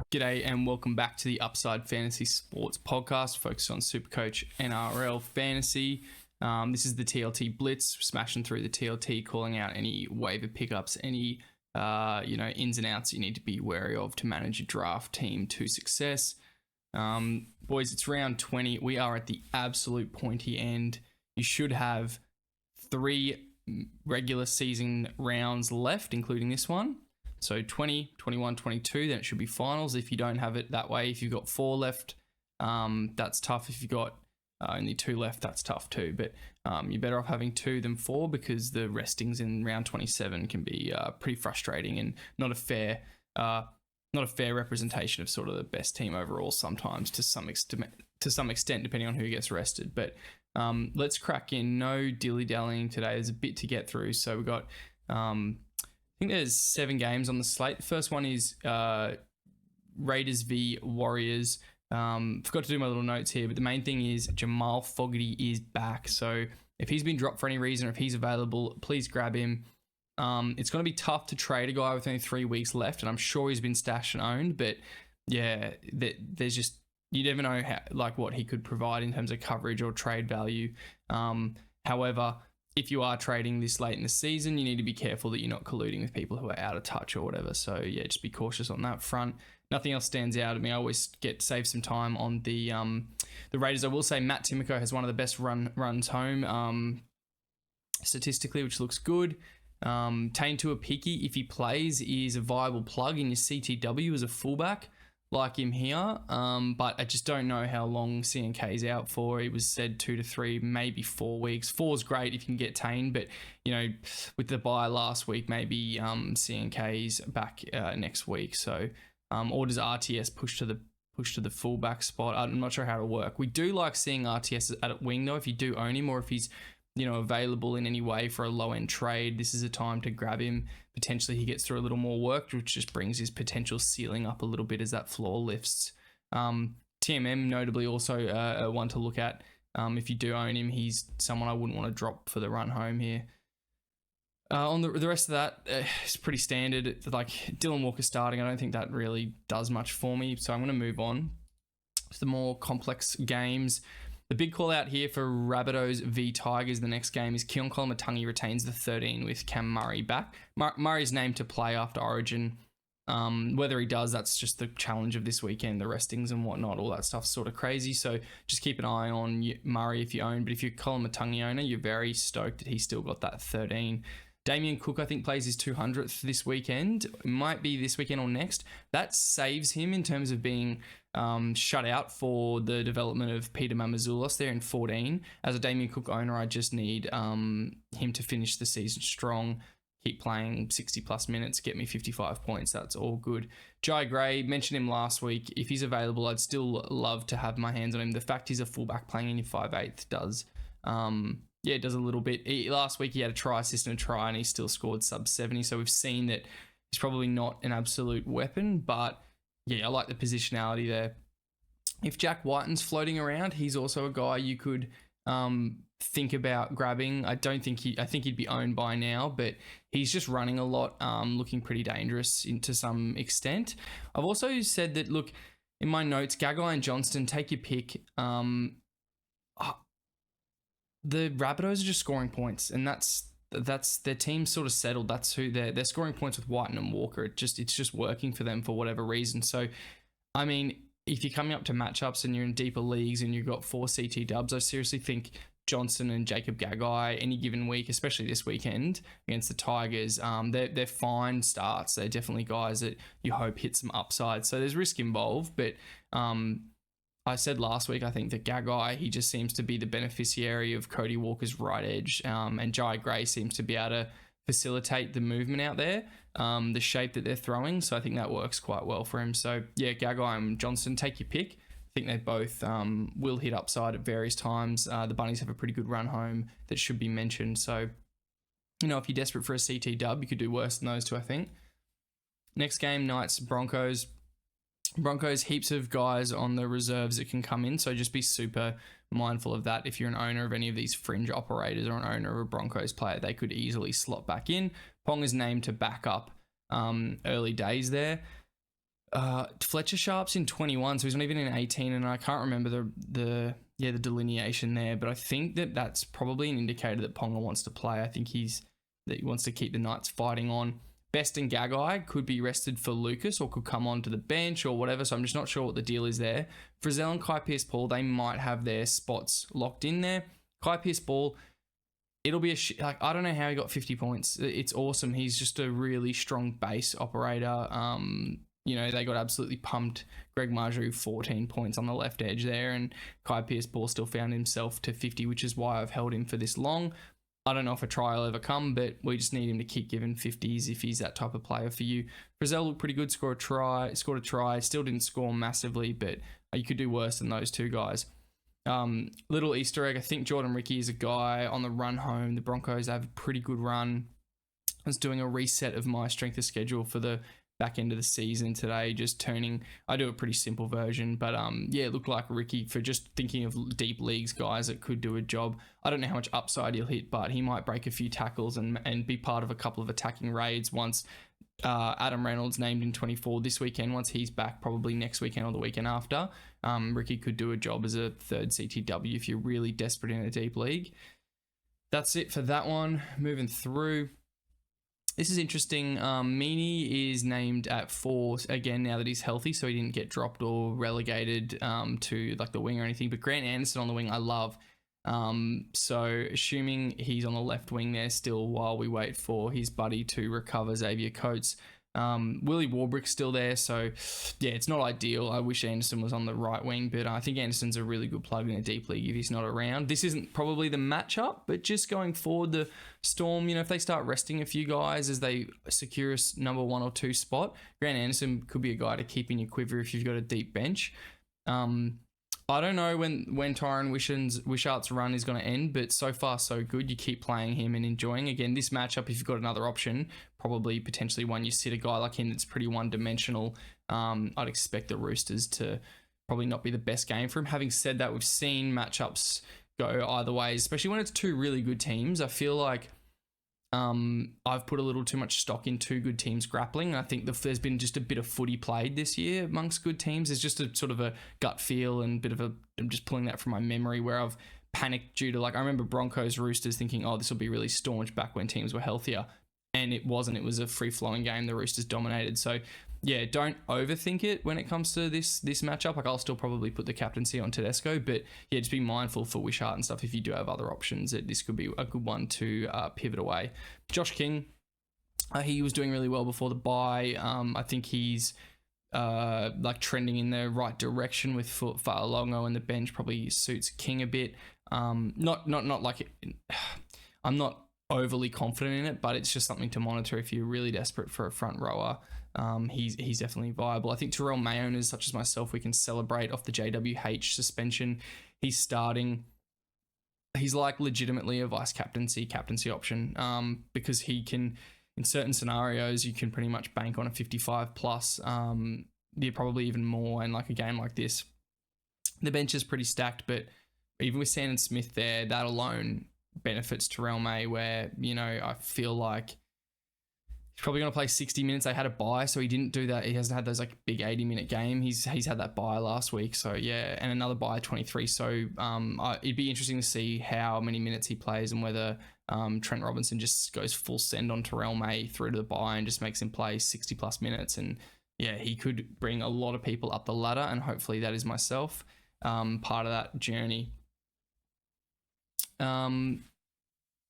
G'day and welcome back to the Upside Fantasy Sports Podcast, focused on SuperCoach NRL Fantasy. This is the TLT Blitz, smashing through the TLT, calling out any waiver pickups, any ins and outs you need to be wary of to manage your draft team to success. Boys, it's round 20. We are at the absolute pointy end. You should have 3 regular season rounds left, including this one. So 20, 21, 22, then it should be finals. If you don't have it that way, if you've got 4 left, that's tough. If you've got only 2 left, that's tough too. But you're better off having 2 than 4 because the restings in round 27 can be pretty frustrating and not a fair representation of sort of the best team overall sometimes to some extent, depending on who gets rested. But let's crack in. No dilly-dallying today. There's a bit to get through. So we've got... I think there's 7 games on the slate. The first one is Raiders v Warriors. Forgot to do my little notes here, but the main thing is Jamal Fogarty is back. So if he's been dropped for any reason or if he's available, please grab him. It's going to be tough to trade a guy with only 3 weeks left, and I'm sure he's been stashed and owned. But yeah, there's just, you never know what he could provide in terms of coverage or trade value. However, if you are trading this late in the season, you need to be careful that you're not colluding with people who are out of touch or whatever. So yeah, just be cautious on that front. Nothing else stands out to me. I always save some time on the Raiders. I will say Matt Timoko has one of the best runs home statistically, which looks good. Tane Tuapiki, if he plays, is a viable plug in your CTW as a fullback. Like him here, but I just don't know how long CNK's out for. It was said 2 to 3, maybe 4 weeks. 4 is great if you can get Tane, but with the bye last week, maybe CNK's back next week. So, or does RTS push to the fullback spot? I'm not sure how it'll work. We do like seeing RTS at wing though. If you do own him, or if he's available in any way for a low end trade, this is a time to grab him. Potentially he gets through a little more work, which just brings his potential ceiling up a little bit as that floor lifts. TMM notably also one to look at. If you do own him, he's someone I wouldn't want to drop for the run home here. On the rest of that, it's pretty standard. It's like Dylan Walker starting, I don't think that really does much for me. So I'm going to move on to the more complex games. The big call out here for Rabbitohs v Tigers, the next game, is Keon Koloamatangi retains the 13 with Cam Murray back. Murray's named to play after Origin. Whether he does, that's just the challenge of this weekend, the restings and whatnot, all that stuff's sort of crazy. So just keep an eye on Murray if you own, but if you're a Koloamatangi owner, you're very stoked that he's still got that 13. Damien Cook, I think, plays his 200th this weekend. It might be this weekend or next. That saves him in terms of being shut out for the development of Peter Mamazoulos there in 14. As a Damien Cook owner, I just need him to finish the season strong, keep playing 60 plus minutes, get me 55 points. That's all good. Jye Gray, mentioned him last week. If he's available, I'd still love to have my hands on him. The fact he's a fullback playing in your 5/8 does... it does a little bit. Last week he had a try assist and a try and he still scored sub 70. So we've seen that he's probably not an absolute weapon, but yeah, I like the positionality there. If Jack Wighton's floating around, he's also a guy you could think about grabbing. I think he'd be owned by now, but he's just running a lot, looking pretty dangerous to some extent. I've also said that, look, in my notes, Gagai and Johnstno, take your pick. The Rabbitohs are just scoring points, and that's their team's sort of settled. That's who they're scoring points with Wighton and Walker. It's just working for them for whatever reason. So, I mean, if you're coming up to matchups and you're in deeper leagues and you've got 4 CT dubs, I seriously think Johnstno and Jacob Gagai any given week, especially this weekend against the Tigers, they're fine starts. They're definitely guys that you hope hit some upside. So there's risk involved, but I said last week, I think that Gagai, he just seems to be the beneficiary of Cody Walker's right edge, and Jye Gray seems to be able to facilitate the movement out there, the shape that they're throwing. So I think that works quite well for him. So yeah, Gagai and Johnstno, take your pick. I think they both will hit upside at various times. The Bunnies have a pretty good run home that should be mentioned. So, if you're desperate for a CT dub, you could do worse than those two, I think. Next game, Knights, Broncos. Broncos, heaps of guys on the reserves that can come in, so just be super mindful of that. If you're an owner of any of these fringe operators or an owner of a Broncos player, they could easily slot back in. Pong is named to back up early days there. Fletcher Sharp's in 21, so he's not even in 18, and I can't remember the delineation there, but I think that's probably an indicator that Ponga wants to play. I think he wants to keep the Knights fighting on. Best and Gagai could be rested for Lucas or could come onto the bench or whatever, so I'm just not sure what the deal is there. Frizzell and Kai Pearce-Paul, they might have their spots locked in there. Kai Pearce-Paul, it'll be I don't know how he got 50 points. It's awesome. He's just a really strong base operator. They got absolutely pumped. Greg Marjorie, 14 points on the left edge there, and Kai Pearce-Paul still found himself to 50, which is why I've held him for this long. I don't know if a try will ever come, but we just need him to keep giving 50s if he's that type of player for you. Frizzell looked pretty good, scored a try, still didn't score massively, but you could do worse than those two guys. Little Easter egg, I think Jordan Ricky is a guy on the run home. The Broncos have a pretty good run. I was doing a reset of my strength of schedule for the back end of the season today, I do a pretty simple version, but it looked like Ricky, for just thinking of deep leagues guys that could do a job. I don't know how much upside he'll hit, but he might break a few tackles and be part of a couple of attacking raids once Adam Reynolds named in 24 this weekend. Once he's back, probably next weekend or the weekend after, Ricky could do a job as a third CTW if you're really desperate in a deep league. That's it for that one. Moving through. This is interesting. Meany is named at 4 again now that he's healthy, so he didn't get dropped or relegated to like the wing or anything. But Grant Anderson on the wing, I love. So assuming he's on the left wing there still while we wait for his buddy to recover, Xavier Coates. Willie Warbrick's still there, so yeah, it's not ideal. I wish Anderson was on the right wing, but I think Anderson's a really good plug in a deep league if he's not around. This isn't probably the matchup, but just going forward, the Storm, if they start resting a few guys as they secure a number 1 or 2 spot, Grant Anderson could be a guy to keep in your quiver if you've got a deep bench. I don't know when Tyron Wishart's run is going to end, but so far so good. You keep playing him and enjoying. Again, this matchup, if you've got another option, probably potentially one you sit a guy like him that's pretty one-dimensional. I'd expect the Roosters to probably not be the best game for him. Having said that, we've seen matchups go either way, especially when it's two really good teams. I feel like I've put a little too much stock in two good teams grappling. I think there's been just a bit of footy played this year amongst good teams. There's just a sort of a gut feel and I'm just pulling that from my memory where I've panicked due to, I remember Broncos Roosters thinking, oh, this will be really staunch back when teams were healthier. And it wasn't. It was a free-flowing game. The Roosters dominated. So yeah, don't overthink it when it comes to this matchup. I'll still probably put the captaincy on Tedesco, but yeah, just be mindful for Wishart and stuff if you do have other options. This could be a good one to pivot away. Josh King, he was doing really well before the bye. I think he's trending in the right direction with Fa'alongo, and the bench probably suits King a bit. Not like I'm not overly confident in it, but it's just something to monitor if you're really desperate for a front rower. He's definitely viable. I think Terrell May owners such as myself, we can celebrate off the JWH suspension. He's starting. He's legitimately a vice captaincy option because he can, in certain scenarios, you can pretty much bank on a 55 plus. Yeah, probably even more. And a game like this, the bench is pretty stacked, but even with Sandon Smith there, that alone benefits Terrell May, where I feel like he's probably going to play 60 minutes. They had a bye, so he didn't do that. He hasn't had those big 80-minute game. He's had that bye last week, so yeah, and another bye 23. So it'd be interesting to see how many minutes he plays and whether Trent Robinson just goes full send on Terrell May through to the bye and just makes him play 60 plus minutes. And yeah, he could bring a lot of people up the ladder, and hopefully that is myself part of that journey.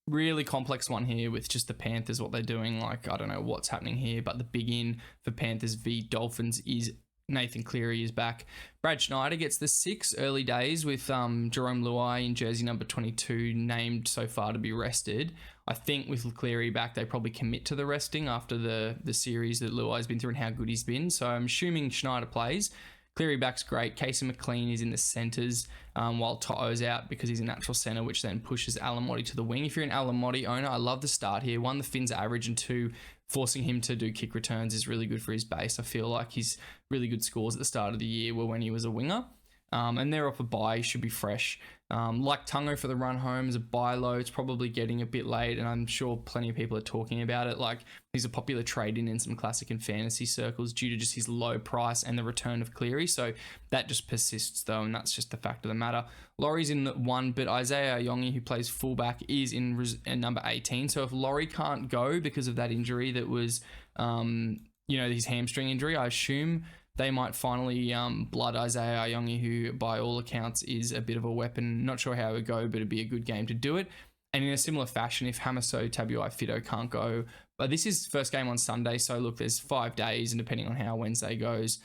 Really complex one here with just the Panthers, what they're doing. I don't know what's happening here, but the big in for Panthers v Dolphins is Nathan Cleary is back. Brad Schneider gets the 6 early days with Jahream Bula in jersey number 22 named so far to be rested. I think with Cleary back, they probably commit to the resting after the series that Luai's been through and how good he's been. So I'm assuming Schneider plays. Cleary back's great. Casey McLean is in the centres while To'o's out because he's a natural centre, which then pushes Alamoti to the wing. If you're an Alamoti owner, I love the start here. 1, the Finns are average, and 2, forcing him to do kick returns is really good for his base. I feel like his really good scores at the start of the year were when he was a winger. And they're off a bye, should be fresh. Like Tungo for the run home is a buy low. It's probably getting a bit late, and I'm sure plenty of people are talking about it. Like, he's a popular trade-in some classic and fantasy circles due to just his low price and the return of Cleary. So that just persists though, and that's just the fact of the matter. Laurie in one, but Isaiah Yongi, who plays fullback, is in number 18. So if Laurie can't go because of that injury that was, his hamstring injury, I assume they might finally blood Isaiah Yongi, who by all accounts is a bit of a weapon. Not sure how it would go, but it'd be a good game to do it. And in a similar fashion, if Hamiso Tabuai Fido can't go, but this is first game on Sunday, so look, there's 5 days, and depending on how Wednesday goes,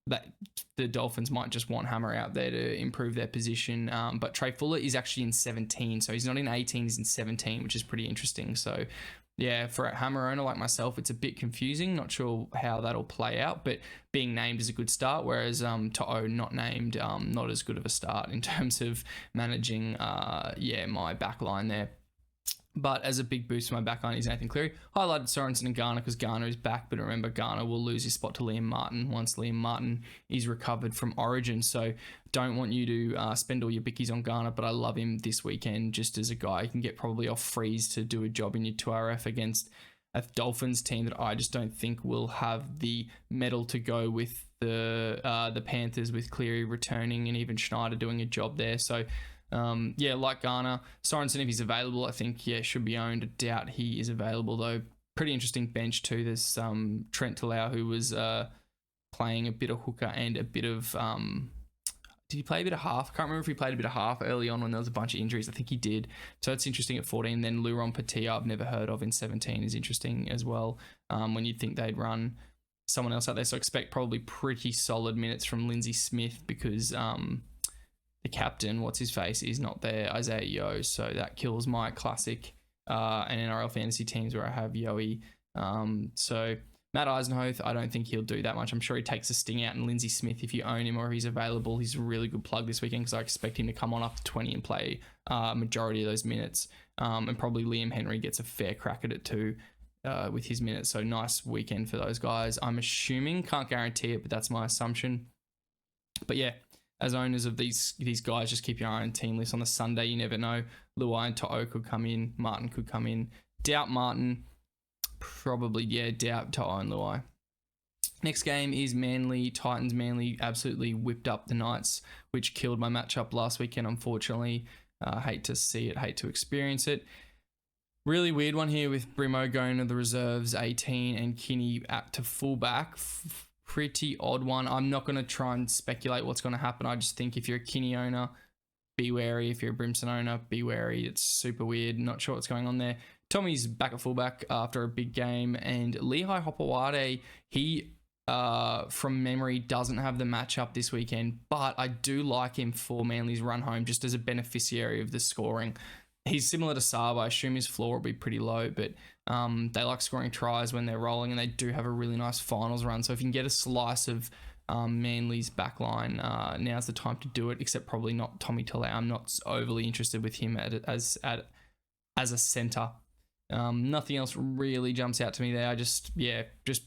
that the Dolphins might just want Hammer out there to improve their position. But Trey Fuller is actually in 17, so he's not in 18, he's in 17, which is pretty interesting. So yeah, for a Hammer owner like myself, it's a bit confusing. Not sure how that'll play out, but being named is a good start, whereas To'o not named, not as good of a start in terms of managing my back line there. But as a big boost for my back line is Nathan Cleary. Highlighted Sorensen and Garner because Garner is back, but remember, Garner will lose his spot to Liam Martin once Liam Martin is recovered from Origin. So don't want you to spend all your bickies on Garner, but I love him this weekend just as a guy who can get probably off freeze to do a job in your 2RF against a Dolphins team that I just don't think will have the mettle to go with the Panthers, with Cleary returning and even Schneider doing a job there. So like Garner. Sorensen, if he's available, I think, should be owned. I doubt he is available, though. Pretty interesting bench, too. There's Trent Talau, who was playing a bit of hooker and a bit of... did he play a bit of half? I can't remember if he played a bit of half early on when there was a bunch of injuries. I think he did. So it's interesting at 14. Then Luron Patia, I've never heard of in 17, is interesting as well, when you'd think they'd run someone else out there. So expect probably pretty solid minutes from Lindsay Smith because... the captain, what's his face, is not there, Isaiah Yeo, so that kills my classic and NRL fantasy teams where I have Yoey. So Matt Eisenhoth, I don't think he'll do that much. I'm sure he takes a sting out, and Lindsay Smith, if you own him or he's available, he's a really good plug this weekend because I expect him to come on up to 20 and play majority of those minutes. And probably Liam Henry gets a fair crack at it too with his minutes. So nice weekend for those guys. I'm assuming, can't guarantee it, but that's my assumption. But yeah, as owners of these guys, just keep your eye on team lists on the Sunday. You never know. Luai and To'o could come in. Martin could come in. Doubt Martin. Probably, doubt To'o and Luai. Next game is Manly Titans. Manly absolutely whipped up the Knights, which killed my matchup last weekend, unfortunately. Hate to see it, hate to experience it. Really weird one here with Brimo going to the reserves, 18, and Kini to fullback. Pretty odd one. I'm not going to try and speculate what's going to happen. I just think if you're a Kini owner, be wary. If you're a Brimson owner, be wary. It's super weird. Not sure what's going on there. Tommy's back at fullback after a big game, and Lehi Hopewade, he from memory doesn't have the matchup this weekend, but I do like him for Manly's run home just as a beneficiary of the scoring. He's similar to Saab. I assume his floor will be pretty low, but they like scoring tries when they're rolling, and they do have a really nice finals run. So if you can get a slice of Manly's backline, now's the time to do it, except probably not Tommy Talau. I'm not overly interested with him as a centre. Nothing else really jumps out to me there. I just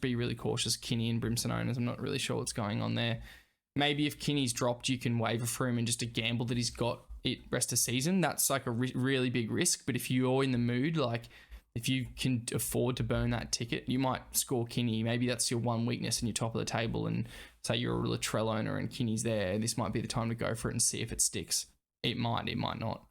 be really cautious, Kini and Brimson owners. I'm not really sure what's going on there. Maybe if Kinney's dropped, you can waiver for him and just a gamble that he's got it rest of season. That's like a really big risk. But if you're in the mood, like if you can afford to burn that ticket, you might score Kini. Maybe that's your one weakness and you're top of the table, and say you're a Latrell owner and Kinney's there. This might be the time to go for it and see if it sticks. It might not.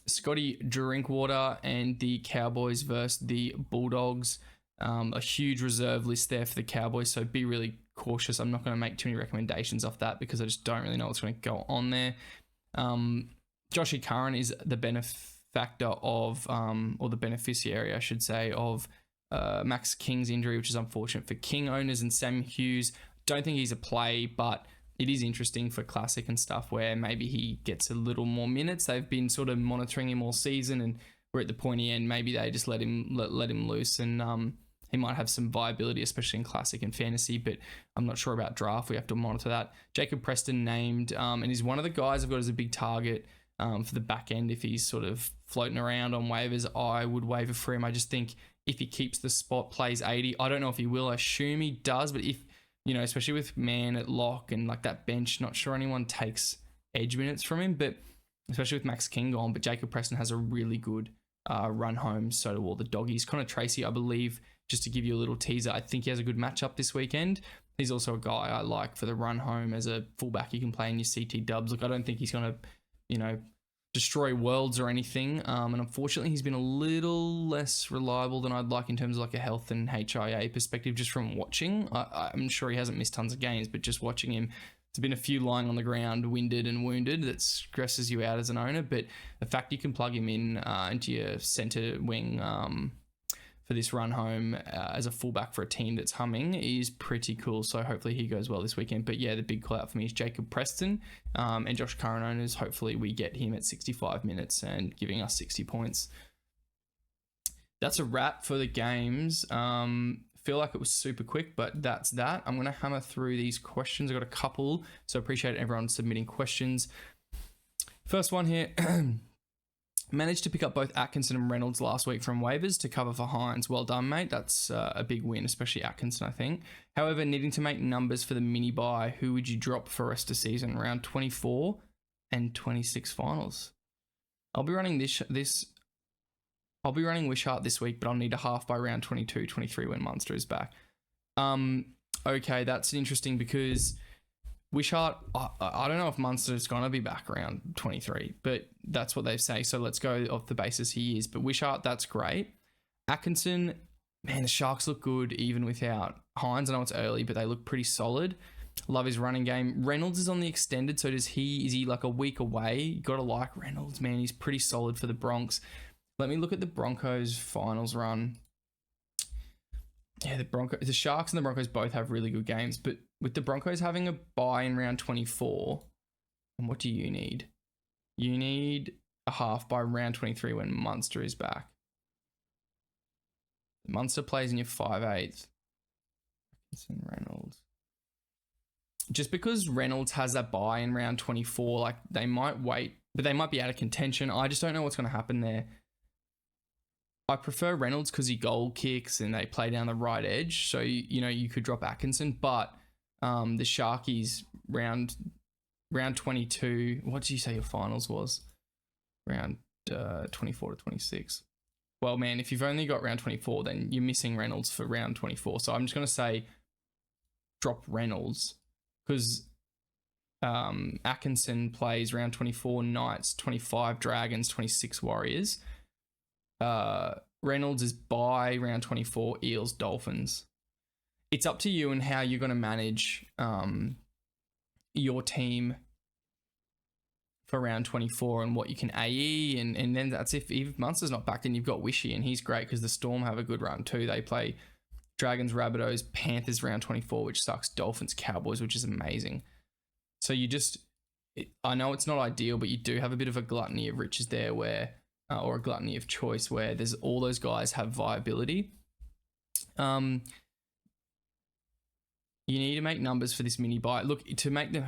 Scotty Drinkwater and the Cowboys versus the Bulldogs. A huge reserve list there for the Cowboys, so be really cautious. I'm not going to make too many recommendations off that because I just don't really know what's going to go on there. Joshy Curran is the benefactor of, or the beneficiary, I should say, of Max King's injury, which is unfortunate for King owners, and Sam Hughes. Don't think he's a play, but it is interesting for Classic and stuff where maybe he gets a little more minutes. They've been sort of monitoring him all season, and we're at the pointy end. Maybe they just let him loose, and he might have some viability, especially in Classic and Fantasy, but I'm not sure about Draft. We have to monitor that. Jacob Preston named, and he's one of the guys I've got as a big target for the back end. If he's sort of floating around on waivers, I would waiver for him. I just think if he keeps the spot, plays 80, I don't know if he will. I assume he does, but if especially with Man at lock and like that bench, not sure anyone takes edge minutes from him, but especially with Max King gone. But Jacob Preston has a really good run home. So do all the doggies. Connor Tracy, I believe, just to give you a little teaser, I think he has a good matchup this weekend. He's also a guy I like for the run home as a fullback. You can play in your CT dubs. Look, I don't think he's going to, destroy worlds or anything. And unfortunately, he's been a little less reliable than I'd like in terms of like a health and HIA perspective, just from watching. I'm sure he hasn't missed tons of games, but just watching him, there's been a few lying on the ground, winded and wounded, that stresses you out as an owner. But the fact you can plug him in into your centre wing for this run home as a fullback for a team that's humming is pretty cool. So hopefully he goes well this weekend. But yeah, the big call out for me is Jacob Preston and Josh Curran owners. Hopefully we get him at 65 minutes and giving us 60 points. That's a wrap for the games. Feel like it was super quick, but that's that. I'm going to hammer through these questions. I've got a couple, so appreciate everyone submitting questions. First one here. Managed to pick up both Atkinson and Reynolds last week from waivers to cover for Hines. Well done, mate. That's a big win, especially Atkinson, I think. However, needing to make numbers for the mini buy, who would you drop for rest of season? Round 24 and 26 finals. I'll be running I'll be running Wishart this week, but I'll need a half by round 22, 23 when Munster is back. Okay, that's interesting because Wishart, I don't know if Munster's going to be back around 23, but that's what they say. So let's go off the basis he is. But Wishart, that's great. Atkinson, man, the Sharks look good even without Hines. I know it's early, but they look pretty solid. Love his running game. Reynolds is on the extended, so is he like a week away? You got to like Reynolds, man. He's pretty solid for the Bronx. Let me look at the Broncos finals run. Yeah, the Sharks and the Broncos both have really good games, but with the Broncos having a bye in round 24, and what do you need? You need a half by round 23 when Munster is back. Munster plays in your 5/8. Reynolds. Just because Reynolds has that bye in round 24, like they might wait, but they might be out of contention. I just don't know what's going to happen there. I prefer Reynolds because he goal kicks and they play down the right edge. So, you could drop Atkinson, but the Sharkies round 22, what did you say your finals was? Round 24 to 26. Well, man, if you've only got round 24, then you're missing Reynolds for round 24. So I'm just going to say drop Reynolds because Atkinson plays round 24 Knights, 25 Dragons, 26 Warriors. Reynolds is by round 24 Eels, Dolphins. It's up to you and how you're going to manage your team for round 24 and what you can AE, and then that's if Munster's not back, then you've got Wishy, and he's great because the Storm have a good run too. They play Dragons, Rabbitohs, Panthers round 24, which sucks, Dolphins, Cowboys, which is amazing. So I know it's not ideal, but you do have a bit of a gluttony of riches there where or a gluttony of choice where there's all those guys have viability. You need to make numbers for this mini buy. Look, to make them,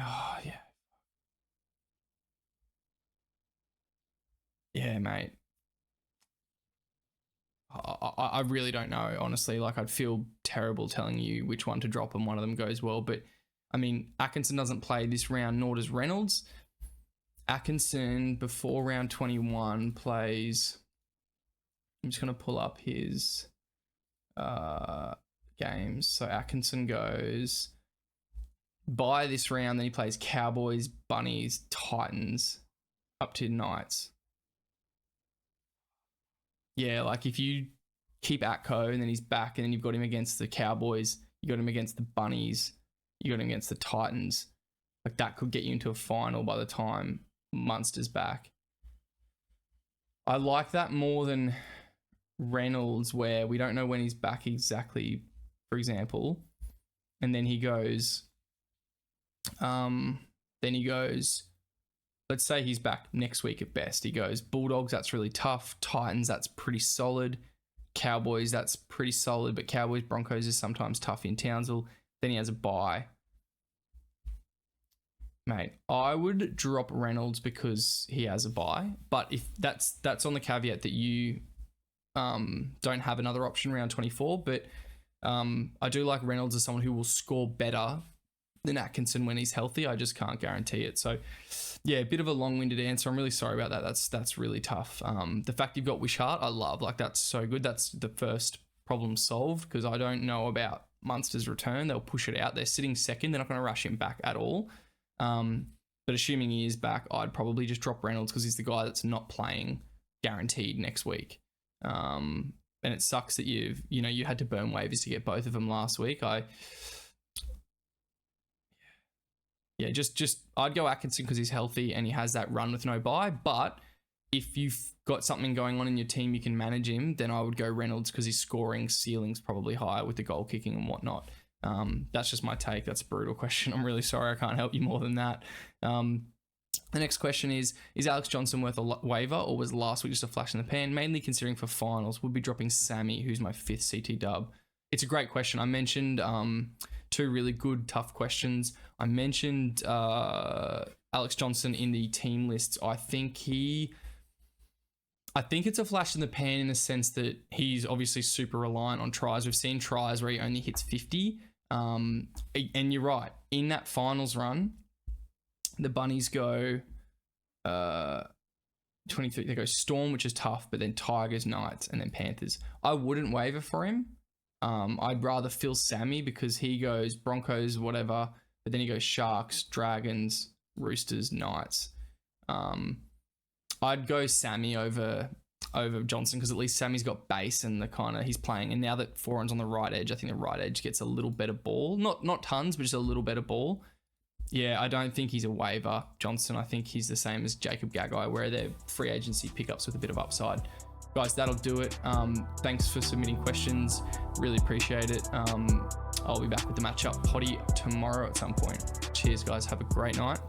yeah, mate. I really don't know, honestly. Like, I'd feel terrible telling you which one to drop and one of them goes well. But, I mean, Atkinson doesn't play this round, nor does Reynolds. Atkinson, before round 21, plays... I'm just going to pull up his games. So Atkinson goes... By this round, then he plays Cowboys, Bunnies, Titans, up to Knights. Yeah, like if you keep Atco and then he's back and then you've got him against the Cowboys, you got him against the Bunnies, you got him against the Titans, like that could get you into a final by the time Munster's back. I like that more than Reynolds, where we don't know when he's back exactly, for example. And then he goes, let's say he's back next week at best. He goes Bulldogs, that's really tough. Titans, that's pretty solid. Cowboys, that's pretty solid. But Cowboys, Broncos is sometimes tough in Townsville. Then he has a bye. Mate, I would drop Reynolds because he has a bye. But if that's on the caveat that you don't have another option around 24. But I do like Reynolds as someone who will score better than Atkinson when he's healthy. I just can't guarantee it. So yeah, a bit of a long-winded answer. I'm really sorry about that. That's really tough. The fact you've got Wishart, I love. Like, that's so good. That's the first problem solved, because I don't know about Munster's return. They'll push it out. They're sitting second. They're not going to rush him back at all. But assuming he is back, I'd probably just drop Reynolds because he's the guy that's not playing guaranteed next week. And it sucks that you had to burn waivers to get both of them last week. I'd go Atkinson because he's healthy and he has that run with no bye. But if you've got something going on in your team, you can manage him, then I would go Reynolds because his scoring ceiling's probably higher with the goal kicking and whatnot. That's just my take. That's a brutal question. I'm really sorry. I can't help you more than that. The next question is Alex Johnson worth a waiver, or was last week just a flash in the pan? Mainly considering for finals, would be dropping Sammy, who's my 5th CT dub. It's a great question. I mentioned 2 really good, tough questions. I mentioned Alex Johnson in the team lists. I think it's a flash in the pan in the sense that he's obviously super reliant on tries. We've seen tries where he only hits 50. And you're right. In that finals run, the Bunnies go 23. They go Storm, which is tough, but then Tigers, Knights, and then Panthers. I wouldn't waiver for him. I'd rather fill Sammy because he goes Broncos, whatever, but then he goes Sharks, Dragons, Roosters, Knights. I'd go Sammy over Johnson because at least Sammy's got base and the kind of he's playing. And now that Foran's on the right edge, I think the right edge gets a little better ball. Not tons, but just a little better ball. Yeah, I don't think he's a waiver, Johnson. I think he's the same as Jacob Gagai, where they're free agency pickups with a bit of upside. Guys, that'll do it. Thanks for submitting questions. Really appreciate it. I'll be back with the matchup potty tomorrow at some point. Cheers, guys. Have a great night.